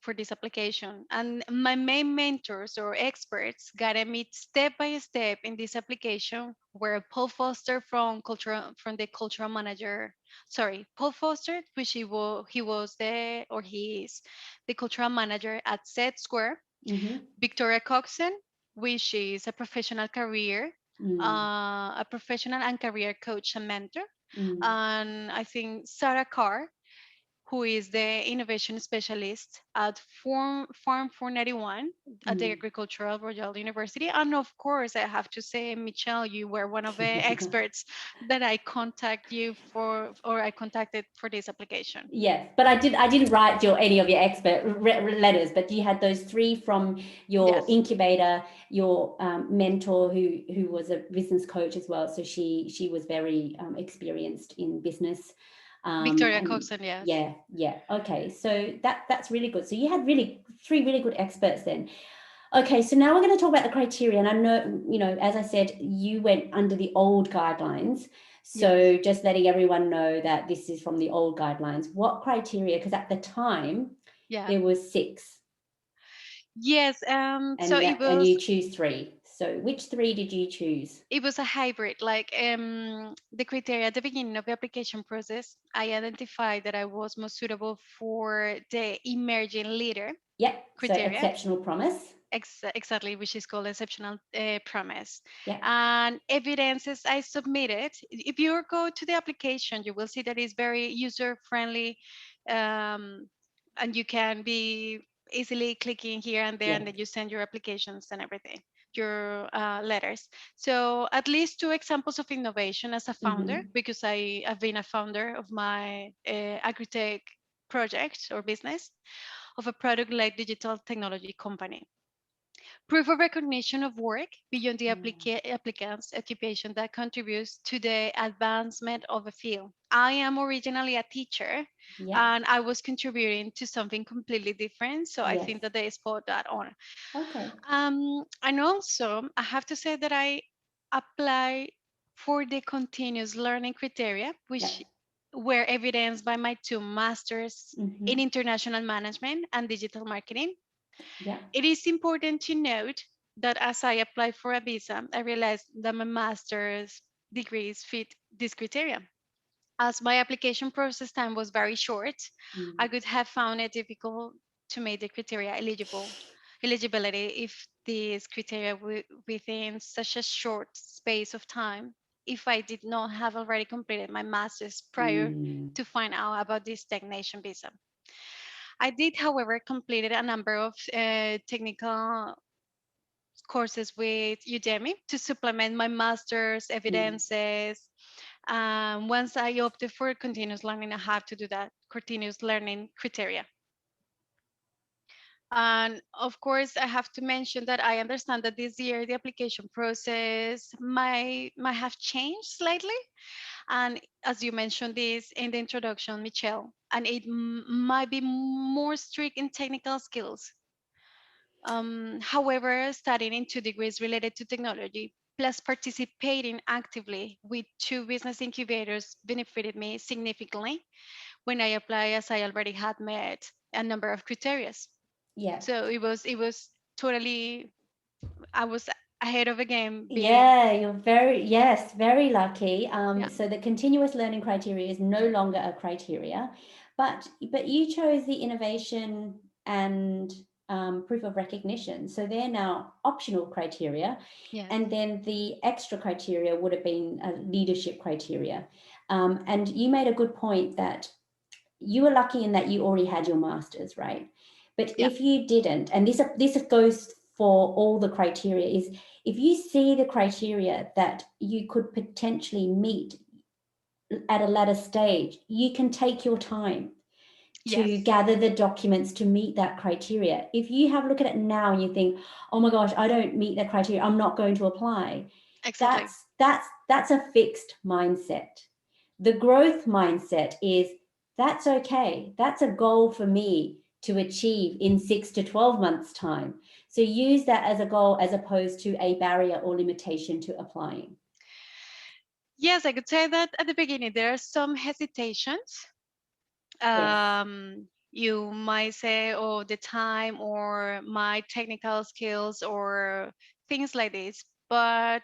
for this application. And my main mentors or experts guided me step by step in this application were Paul Foster from the cultural manager. Sorry, Paul Foster, which he is the cultural manager at Set Square. Mm-hmm. Victoria Coxon, which is a professional and career coach and mentor, Mm, And I think Sarah Carr, who is the innovation specialist at Farm 491 at the mm. Agricultural Royal University. And of course, I have to say, Michelle, you were one of the experts that I contact you for, or I contacted for this application. Yes, but I didn't write any of your expert letters, but you had those three from your Yes, incubator, your mentor who was a business coach as well. So she was very experienced in business. Victoria And Coxon, yes. yeah. Okay, so that's really good. So you had really three really good experts then. Okay, so now we're going to talk about the criteria. And I know, as I said, you went under the old guidelines. Yes, So just letting everyone know that this is from the old guidelines. What criteria? Because at the time yeah. there was six, Yes, so and you choose three. So which three did you choose? it was a hybrid. Like the criteria at the beginning of the application process, I identified that I was most suitable for the emerging leader Yep. So criteria. exceptional promise. Exactly, which is called exceptional promise. Yep. And evidences I submitted, if you go to the application, you will see that it's very user friendly, um, and you can be easily clicking here and there, and Yeah. then you send your applications and everything, your letters. So at least two examples of innovation as a founder, Mm-hmm. because I've been a founder of my agritech project or business of a product-led digital technology company. Proof of recognition of work beyond the applicant's occupation that contributes to the advancement of a field. I am originally a teacher Yeah. and I was contributing to something completely different. So I Yes. think that they spot that on. Okay. And also, I have to say that I apply for the continuous learning criteria, which Yep. were evidenced by my two masters in Mm-hmm. international management and digital marketing. Yep. It is important to note that as I applied for a visa, I realized that my master's degrees fit this criteria. As my application process time was very short, I Mm. could have found it difficult to make the criteria eligibility if these criteria within such a short space of time if I did not have already completed my master's prior Mm. to find out about this stagnation visa. I did, however, completed a number of technical courses with Udemy to supplement my master's Mm. evidences. Once I opted for continuous learning, I have to do that continuous learning criteria. And of course, I have to mention that I understand that this year the application process might have changed slightly. And as you mentioned this in the introduction, Michelle, and it might be more strict in technical skills. However, studying in 2 degrees related to technology, plus participating actively with two business incubators benefited me significantly when I applied, as I already had met a number of criteria. Yeah. So it was totally, I was ahead of the game being, Yeah, you're very lucky. yeah, So the continuous learning criteria is no longer a criteria, but you chose the innovation and proof of recognition. So they're now optional criteria, yes, and then the extra criteria would have been a leadership criteria. And you made a good point that you were lucky in that you already had your master's, right? But yeah, if you didn't, and this goes for all the criteria, is if you see the criteria that you could potentially meet at a later stage, you can take your time to yes, gather the documents to meet that criteria. If you have a look at it now and you think, oh my gosh, I don't meet that criteria, I'm not going to apply, exactly. that's a fixed mindset. The growth mindset is that's okay. That's a goal for me to achieve in 6 to 12 months time. So use that as a goal as opposed to a barrier or limitation to applying. Yes, I could say that at the beginning there are some hesitations. Yes. You might say, oh, the time or my technical skills or things like this. But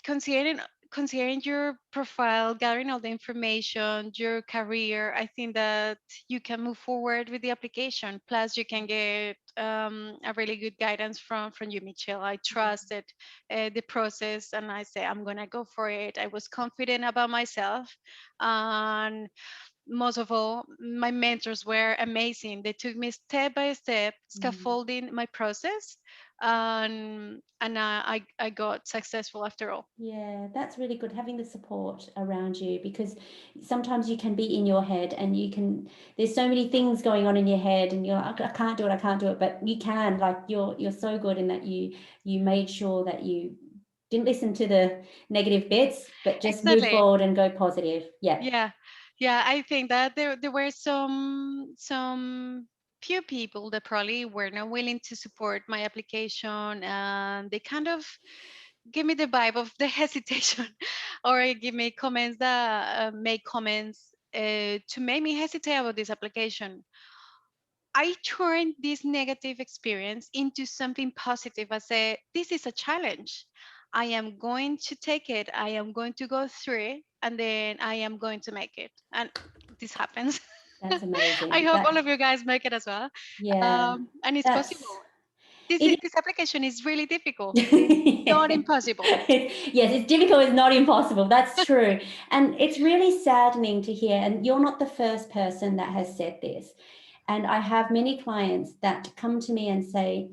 considering considering your profile, gathering all the information, your career, I think that you can move forward with the application. Plus, you can get a really good guidance from you, Michelle. I trusted the process, and I say I'm gonna go for it. I was confident about myself, and most of all, my mentors were amazing. They took me step by step, Mm. scaffolding my process, and I got successful after all. Yeah, that's really good having the support around you, because sometimes you can be in your head and there's so many things going on in your head and you're like, I can't do it, I can't do it. But you can, like you're so good in that you made sure that you didn't listen to the negative bits, but just move Exactly. forward and go positive. Yeah. Yeah, yeah. I think that there were some few people that probably were not willing to support my application, and they kind of give me the vibe of the hesitation, or give me comments that make comments to make me hesitate about this application. I turned this negative experience into something positive. I said, this is a challenge. I am going to take it. I am going to go through it, and then I am going to make it. And this happens. That's I amazing. hope all That, of you guys make it as well. yeah, And it's that's, possible. This it this application is really difficult. It's not is. impossible. Yes, it's difficult, it's not impossible. That's true. And it's really saddening to hear. And you're not the first person that has said this. And I have many clients that come to me and say,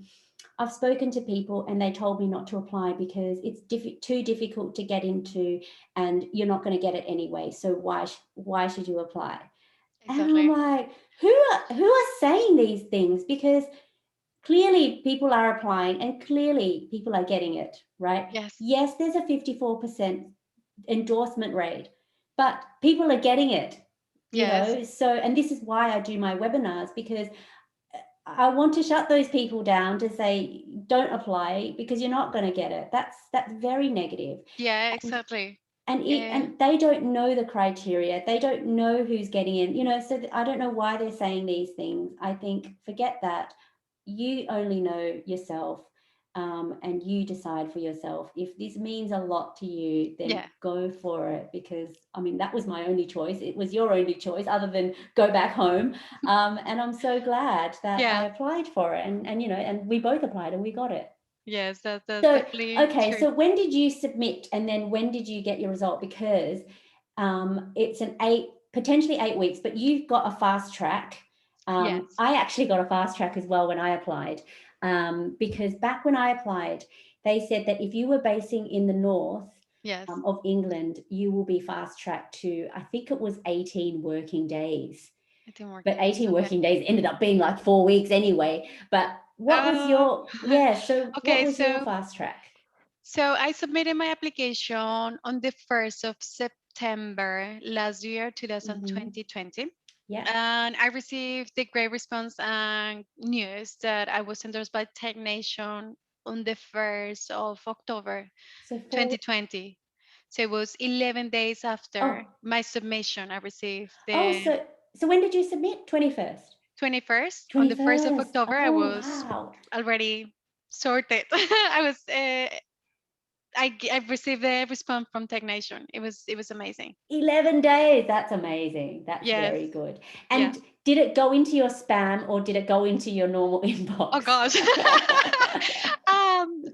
I've spoken to people and they told me not to apply because it's too difficult to get into and you're not going to get it anyway. So why should you apply? And I'm Exactly. like, who are saying these things? Because clearly people are applying and clearly people are getting it, right? Yes. Yes, there's a 54% endorsement rate, but people are getting it, Yes. So, and this is why I do my webinars, because I want to shut those people down to say, don't apply because you're not going to get it. That's very negative. Yeah. And Exactly. Uh, and they don't know the criteria. They don't know who's getting in, so I don't know why they're saying these things. I think forget that. You only know yourself, and you decide for yourself. If this means a lot to you, then yeah. go for it, because I mean that was my only choice. It was your only choice other than go back home. And I'm so glad that I Yeah. applied for it, and we both applied and we got it. Yes. That's So, definitely okay, true. so when did you submit and then when did you get your result? Because it's potentially 8 weeks, but you've got a fast track. Yes. I actually got a fast track as well when I applied, because back when I applied, they said that if you were basing in the north Yes. of England, you will be fast tracked to, I think it was 18 working days. I think But working days. 18 Okay. working days ended up being like 4 weeks anyway. But what was Oh. so what Okay. was your So fast track? I submitted my application on the 1st of September last year, Mm-hmm. 2020. Yeah. And I received the great response and news that I was endorsed by Tech Nation on the 1st of October So 2020. So it was 11 days after oh, my submission. I received oh, the so when did you submit? 21st. 21st. On the 1st of 21st. October, I Oh, was wow. already sorted. I was I received the response from Tech Nation. It was amazing. 11 days. That's amazing. That's Yes. very good. Yeah. And did it go into your spam or did it go into your normal Oh inbox? gosh.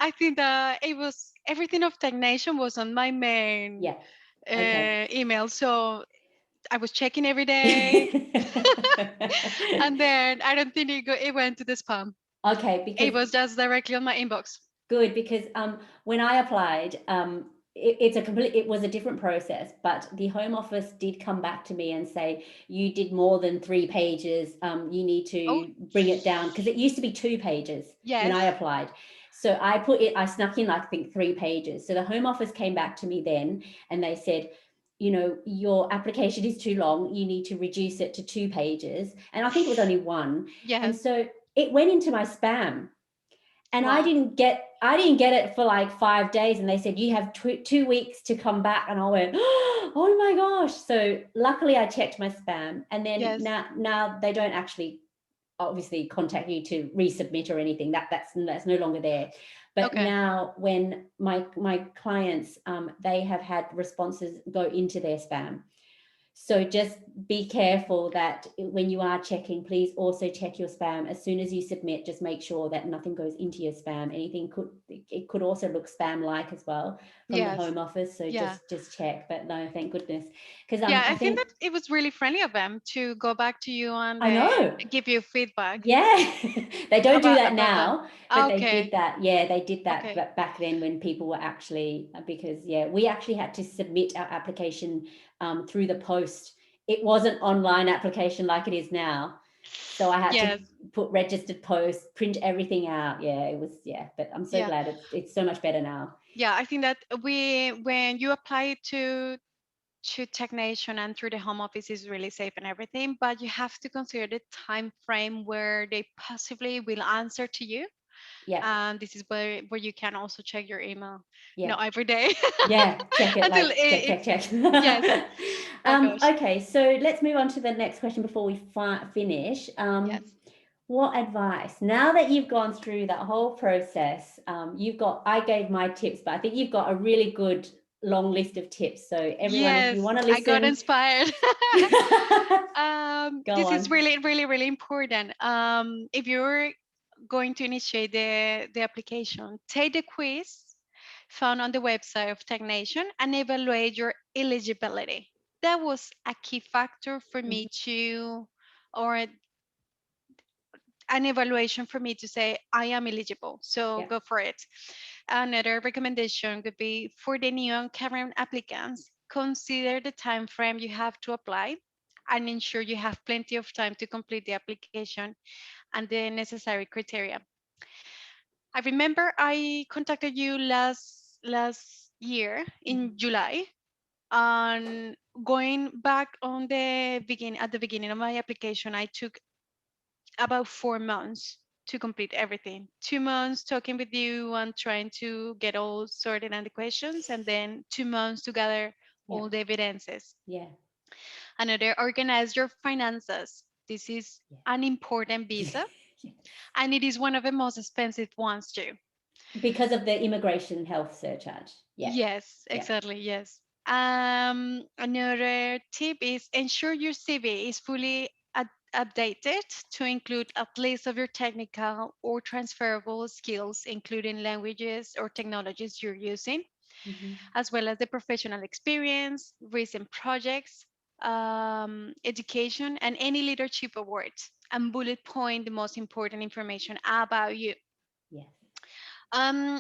I think that it was everything of Tech Nation was on my main Yeah. Okay. email. So I was checking every day, and then I don't think it went to the spam. Okay, It because was just directly on my inbox. good, because when I applied, it was a different process, but the Home Office did come back to me and say you did more than 3 pages. You need Oh, to bring it down, because it used to be 2 pages when yes, I applied. So I snuck in, I think, 3 pages. So the Home Office came back to me then and they said, your application is too long. You need to reduce it to 2 pages. And I think it was only one. And yes. so it went into my spam. And I Wow. didn't get I didn't get it for like 5 days, and they said you have 2 weeks to come back, and I went, oh my gosh. So luckily I checked my spam, and then Yes. now they don't actually obviously contact you to resubmit or anything. That's no longer there. But Okay. now when my clients, they have had responses go into their spam. So just be careful that when you are checking, please also check your spam. As soon as you submit, just make sure that nothing goes into your spam. It could also look spam-like as well from the Yes. Home Office. So Yeah. just check. But no, thank goodness. Because Yeah, I I think think, that it was really friendly of them to go back to you and I then know. give you feedback Yeah, they don't do that about that. now, but they did Okay. that. Yeah, they did that Okay. back then when people were actually, because yeah, we actually had to submit our application through the post. It wasn't online application like it is now. So I had to Yes. put registered post, print everything out. Yeah, it was, yeah, but I'm so Yeah. glad it's so much better now. Yeah, I think that we when you apply to Technation and through the home office is really safe and everything, but you have to consider the time frame where they possibly will answer to you. Yeah, And this is where you can also check your email, yeah. not every day, Yeah, check it, until like check, check, it's check. yes. Oh gosh. Okay, so let's move on to the next question before we finish. Yes. What advice, now that you've gone through that whole process, I gave my tips, but I think you've got a really good long list of tips. So everyone, if you Yes, want to I got listen, inspired. go This is on. really, really, really important. If you're going to initiate the application, take the quiz found on the website of TechNation and evaluate your eligibility. That was a key factor for me Mhm. to, or an evaluation for me to say I am eligible. So Yeah. go for it. Another recommendation could be for the new and current applicants, consider the time frame you have to apply and ensure you have plenty of time to complete the application and the necessary criteria. I remember I contacted you last year in Mhm. July, and going back on the beginning at the beginning of my application, I took about 4 months to complete everything. 2 months talking with you and trying to get all sorted and the questions, and then 2 months to gather Yeah. all the evidences. Yeah. Another, organize your finances. This is an important Yeah. visa, and it is one of the most expensive ones too. Because of the immigration health surcharge. Yeah. Yes, Yeah. exactly. Yes. Another tip is ensure your CV is fully updated to include at least of your technical or transferable skills, including languages or technologies you're using, Mhm. as well as the professional experience, recent projects, education, and any leadership awards. And bullet point the most important information about you. Yes.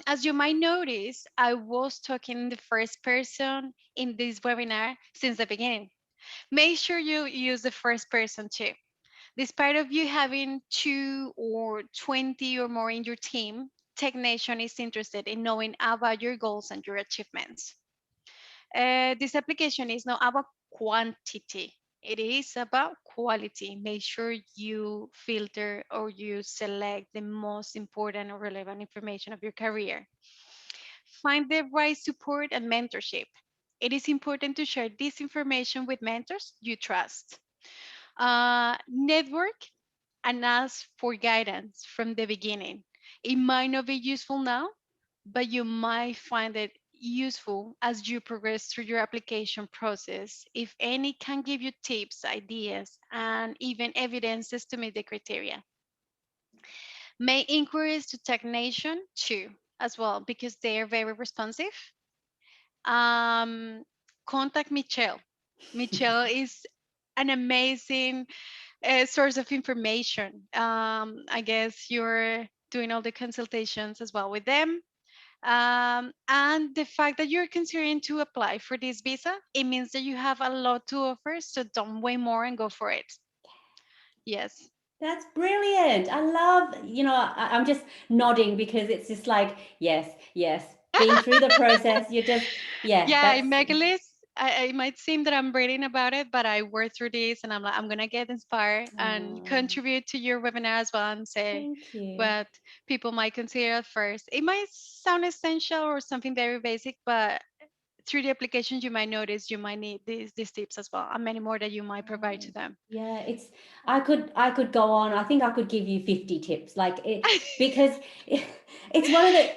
As you might notice, I was talking in the first person in this webinar since the beginning. Make sure you use the first person too. Despite of you having 2 or 20 or more in your team, Tech Nation is interested in knowing about your goals and your achievements. This application is not about quantity. It is about quality. Make sure you filter or you select the most important or relevant information of your career. Find the right support and mentorship. It is important to share this information with mentors you trust. Network and ask for guidance from the beginning. It might not be useful now, but you might find it useful as you progress through your application process. If any can give you tips, ideas, and even evidences to meet the criteria. Make inquiries to TechNation too, as well, because they are very responsive. Um, Contact Michelle. Michelle is an amazing source of information. I guess you're doing all the consultations as well with them. And the fact that you're considering to apply for this visa, it means that you have a lot to offer. So don't wait more and go for it. Yes. That's brilliant. I love, I'm just nodding because it's just like, yes, yes. Being through the process, you're just, yeah, Yeah, that's, Megalis. It might seem that I'm reading about it, but I worked through this and I'm like, I'm gonna get inspired and oh, contribute to your webinar as well and say thank you. what people might consider at first. It might sound essential or something very basic, but through the application, you might notice you might need these tips as well, and many more that you might provide to them. Yeah, I could go on. I think I could give you 50 tips, like it, because it's one of the,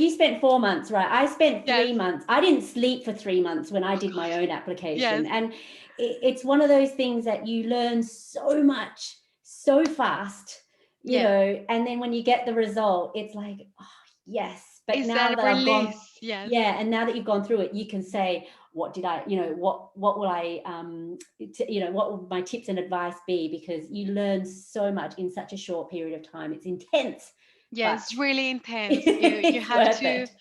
you spent 4 months, right? I spent Yes, 3 months. I didn't sleep for 3 months when I did my own application. yes, And it's one of those things that you learn so much so fast, yes. and then when you get the result, it's like, oh, yes. But Is now that that I've gone, release? Yes, yeah, and now that you've gone through it, you can say, what did I, what will I, what would my tips and advice be? Because you learn so much in such a short period of time. It's intense, but yes, really intense. You it's have worth to. it.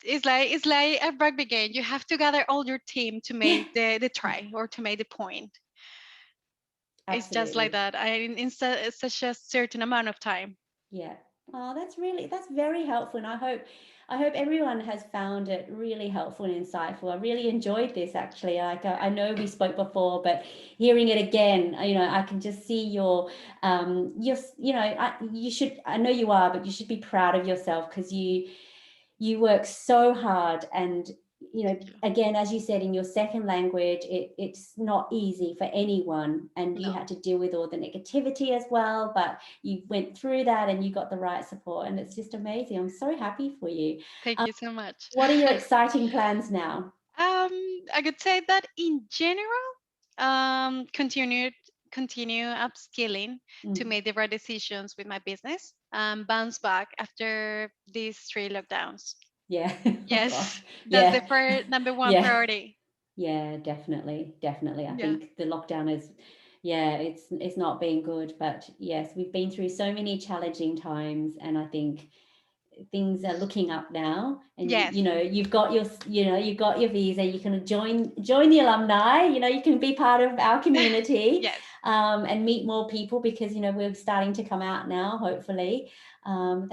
It's like a rugby game. You have to gather all your team to make the try or to make the point. It's just like Absolutely. that. In such a certain amount of time. Yeah. Oh, that's very helpful. And I hope everyone has found it really helpful and insightful. I really enjoyed this actually. Like I know we spoke before, but hearing it again, I can just see you should, I know you are, but you should be proud of yourself because you work so hard. And Thank you. again, as you said, in your second language, it's not easy for anyone, and you No, had to deal with all the negativity as well, but you went through that and you got the right support, and it's just amazing. I'm so happy for you. thank you so much. What are your exciting plans now? I could say that in general, continue upskilling to Mm, make the right decisions with my business. Bounce back after these 3 lockdowns. yeah. Oh Yes, gosh. that's the Yeah. first number one Yeah. priority. Yeah, definitely. I Yeah. think the lockdown is, yeah, it's not been good, but yes, we've been through so many challenging times, and I think things are looking up now. And Yes. you've got your visa. You can join the alumni. You can be part of our community, Yes. and meet more people, because we're starting to come out now, hopefully.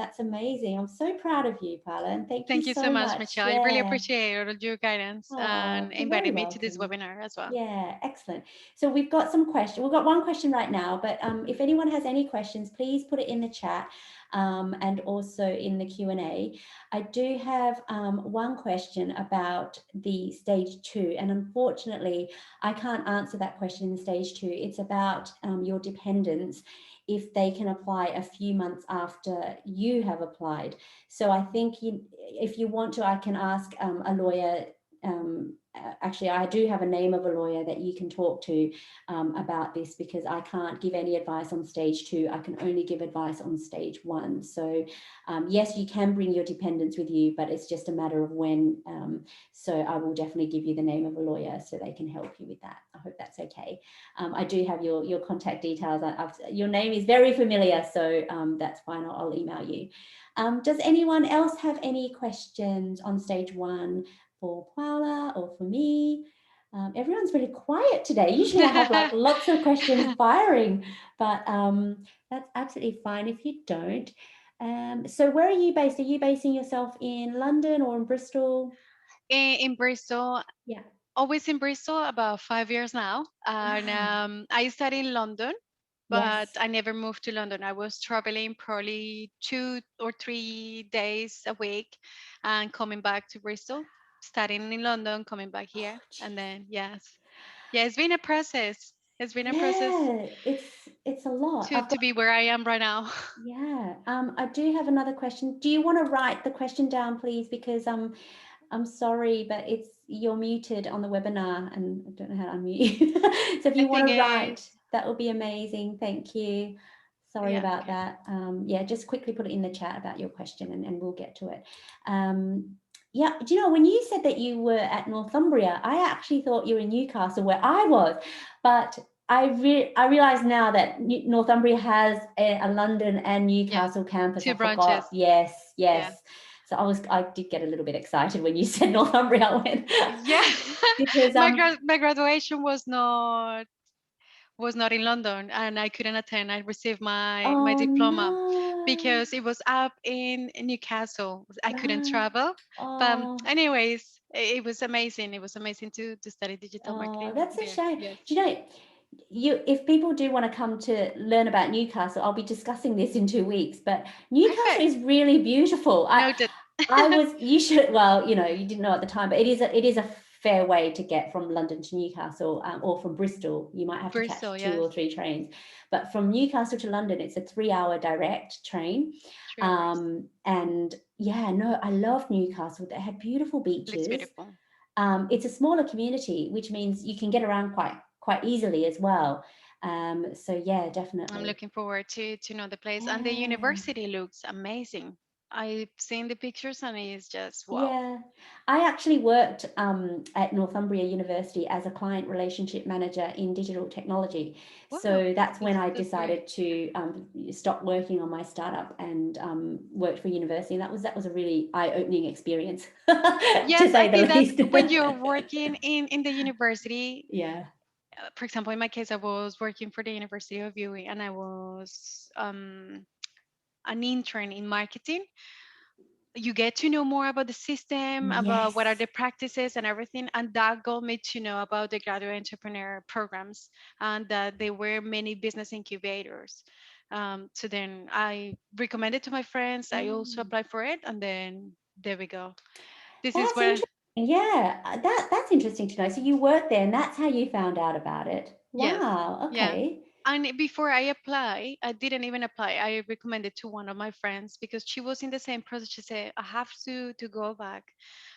That's amazing. I'm so proud of you, Paula, and thank you Thank you so so much, much. Michelle. I really Yeah. appreciate all of your guidance and Oh, you're very inviting me to this welcome. webinar as well. Yeah, excellent. So we've got some questions. We've got one question right now, but if anyone has any questions, please put it in the chat, and also in the Q&A. I do have one question about the stage 2, and unfortunately, I can't answer that question in stage 2. It's about your dependents, if they can apply a few months after you have applied. So I think if you want to, I can ask a lawyer. Actually, I do have a name of a lawyer that you can talk to about this, because I can't give any advice on stage 2. I can only give advice on stage 1. So yes, you can bring your dependents with you, but it's just a matter of when. So I will definitely give you the name of a lawyer so they can help you with that. I hope that's okay. I do have your contact details. Your name is very familiar, so that's fine. I'll email you. Does anyone else have any questions on stage 1 for Paola or for me? Everyone's really quiet today. Usually I have like lots of questions firing, but that's absolutely fine if you don't. So where are you based? Are you basing yourself in London or in Bristol? In Bristol, Yeah. always in Bristol, about 5 years now. And Wow. I studied in London, but Yes. I never moved to London. I was traveling probably 2 or 3 days a week and coming back to Bristol, studying in London, coming back Oh, here. And geez. then, yes. Yeah, it's been a process. It's been a process Yeah, it's a lot. to be where I am right now. Yeah. I do have another question. Do you want to write the question down, please? Because I'm sorry, but you're muted on the webinar, and I don't know how to unmute you. So if I you want think to it's, write, that would be amazing. Thank you. Sorry yeah, about okay. that. Yeah, just quickly put it in the chat about your question, and we'll get to it. Yeah, do you know, when you said that you were at Northumbria, I actually thought you were in Newcastle, where I was, but I realize now that Northumbria has a London and Yeah, Newcastle campus. I 2 branches. forgot. Yes, Yeah. yes. So I did get a little bit excited when you said Northumbria. I went Yeah. because My graduation was not in London, and I couldn't attend. I received my oh diploma no, because it was up in Newcastle. I couldn't right. travel. But Oh, anyways, it was amazing. It was amazing to study digital oh, marketing that's a there. shame. Yes. Do you know, if people do want to come to learn about Newcastle, I'll be discussing this in 2 weeks. But Newcastle Perfect. is really beautiful. Noted. you should, well, you didn't know at the time, but it is a fair way to get from London to Newcastle, or from Bristol. You might have to Bristol, catch 2 yes, or 3 trains, but from Newcastle to London, it's a 3-hour direct train. 3 hours. And yeah, no, I love Newcastle. They have beautiful Looks beaches. beautiful. It's a smaller community, which means you can get around quite easily as well. So yeah, I'm definitely. looking forward to know the place. And the Yeah. university looks amazing. I've seen the pictures and it's just wow. Yeah, I actually worked at Northumbria University as a client relationship manager in digital technology. Wow, So that's when I that's great. decided to stop working on my startup and worked for university. And that was a really eye-opening experience, to Yes, I say the think that least. when you're working in the university, Yeah. for example, in my case, I was working for the University of UE and I was an intern in marketing. You get to know more about the system, about what are Yes. the practices and everything. And that got me to know about the graduate entrepreneur programs and that there were many business incubators. So then I recommended to my friends. I also Mm. applied for it. And then there we go. This is That's where, interesting. Yeah, that's interesting to know. So you worked there, and that's how you found out about it. yes. Wow. Yeah. Okay. And before I apply, I didn't even apply. I recommended to one of my friends because she was in the same process. She said, I have to go back.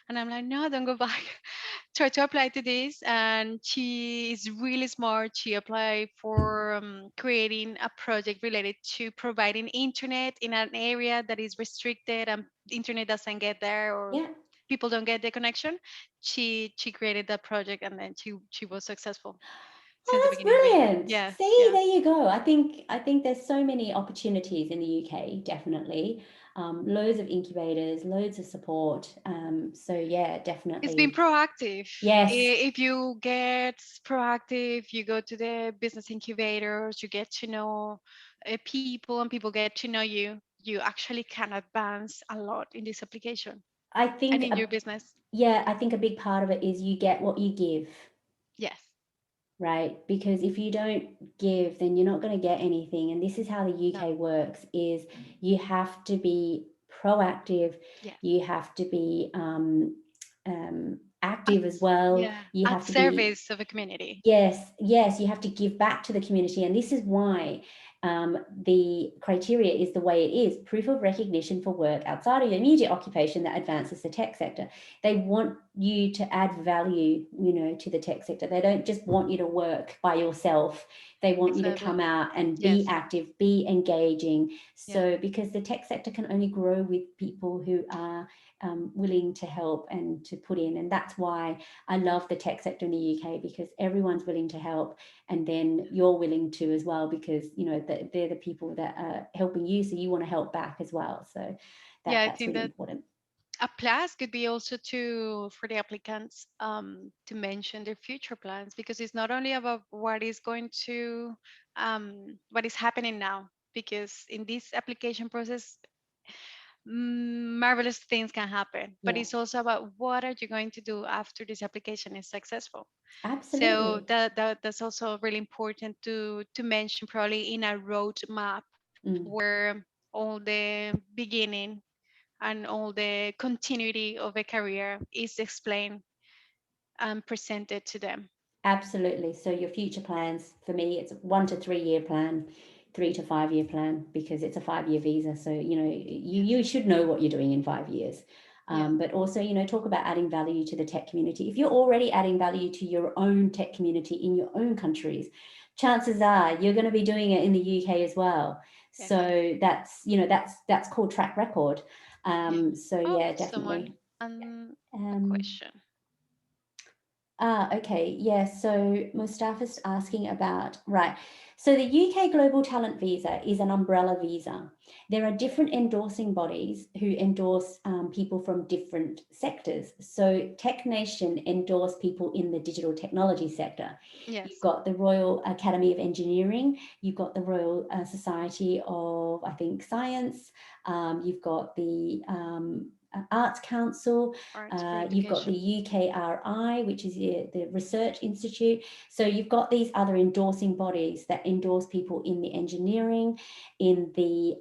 And I'm like, no, don't go back. Try to apply to this. And she is really smart. She applied for creating a project related to providing internet in an area that is restricted and internet doesn't get there or Yeah. people don't get the connection. She created that project and then she was successful since the Oh, that's beginning of the year. brilliant. Yes, See, yeah. there you go. I think there's so many opportunities in the UK, definitely. Loads of incubators, loads of support. So yeah, It's being definitely. proactive. Yes, If you get proactive, you go to the business incubators, you get to know people and people get to know you actually can advance a lot in this application I and think in your business. I think a big part of it is you get what you give. Yes. Right? Because if you don't give, then you're not going to get anything. And this is how the No. UK works: is you have to be proactive, Yes. you have to be active as well. Yeah. You At have to be service of a community. Yes, yes, you have to give back to the community. And this is why the criteria is the way it is: proof of recognition for work outside of your immediate occupation that advances the tech sector. They want you to add value, to the tech sector. They don't just want you to work by yourself. They want you to Exactly. come out and be Yes. active, be engaging. Yeah. So, because the tech sector can only grow with people who are willing to help and to put in. And that's why I love the tech sector in the UK, because everyone's willing to help, and then you're willing to as well, because they're the people that are helping you, so you want to help back as well. So Yeah, I that's think really that important. a plus could be also to for the applicants to mention their future plans because it's not only about what is going to what is happening now because in this application process marvelous things can happen but Yeah, it's also about what are you going to do after this application is successful so absolutely. that's also really important to mention probably in a roadmap Mm. where all the beginning and all the continuity of a career is explained and presented to them. Absolutely. So your future plans, for me, it's a 1 to 3 year plan, 3 to 5 year plan, because it's a 5 year visa. So, you should know what you're doing in 5 years. Yes, But also, talk about adding value to the tech community. If you're already adding value to your own tech community in your own countries, chances are you're going to be doing it in the UK as well. yes, So that's called track record. yes. So Oh, yeah, someone, definitely. a Um, question. Okay. Yeah. So Mustafa's asking about, right. So the UK Global Talent Visa is an umbrella visa. There are different endorsing bodies who endorse people from different sectors. So Tech Nation endorse people in the digital technology sector. You've Yes, got the Royal Academy of Engineering. You've got the Royal Society of, I think, Science. You've got the Arts Council. arts for You've got the education. UKRI, which is the Research Institute. So you've got these other endorsing bodies that endorse people in the engineering, in the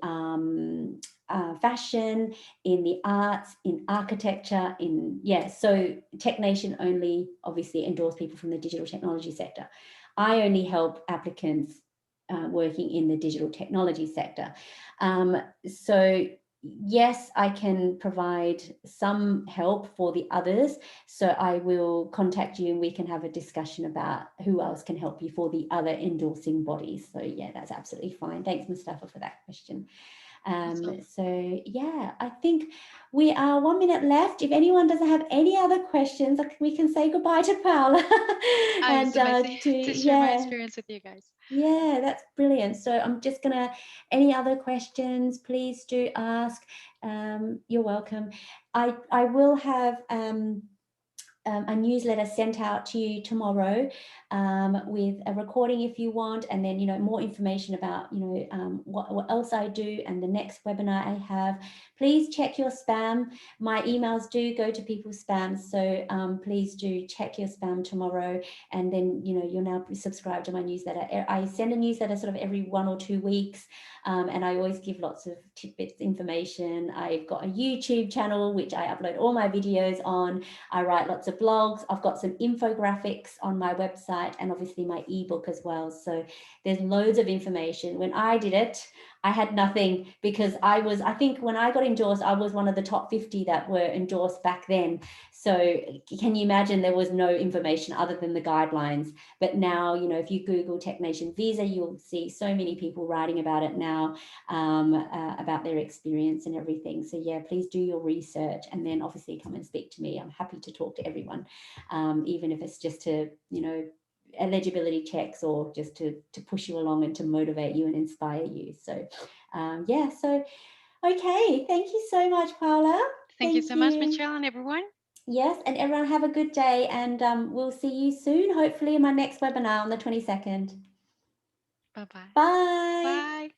fashion, in the arts, in architecture, so TechNation only obviously endorse people from the digital technology sector. I only help applicants working in the digital technology sector. So yes, I can provide some help for the others. So I will contact you and we can have a discussion about who else can help you for the other endorsing bodies. So yeah, that's absolutely fine. Thanks, Mustafa, for that question. So yeah, I think we are 1 minute left. If anyone doesn't have any other questions, we can say goodbye to Paola. And It's amazing to share my experience with you guys. yeah, that's brilliant. So I'm just gonna, any other questions, please do ask. You're welcome. I will have a newsletter sent out to you tomorrow with a recording if you want, and then more information about what else I do and the next webinar I have. Please check your spam. My emails do go to people's spams, so please do check your spam tomorrow, and then you'll now subscribe to my newsletter. I send a newsletter sort of every 1 or 2 weeks, and I always give lots of tidbits, information. I've got a YouTube channel which I upload all my videos on. I write lots of blogs. I've got some infographics on my website and obviously my ebook as well. So there's loads of information. When I did it, I had nothing, because I think when I got endorsed, I was one of the top 50 that were endorsed back then. So can you imagine, there was no information other than the guidelines. But now, if you Google TechNation visa, you'll see so many people writing about it now, about their experience and everything. So yeah, please do your research and then obviously come and speak to me. I'm happy to talk to everyone, even if it's just to, eligibility checks, or just to push you along and to motivate you and inspire you. So yeah, so okay, thank you so much, Paola. Thank you so much, Michelle, and everyone. Yes, and everyone have a good day, and we'll see you soon, hopefully in my next webinar on the 22nd. Bye-bye. Bye. Bye.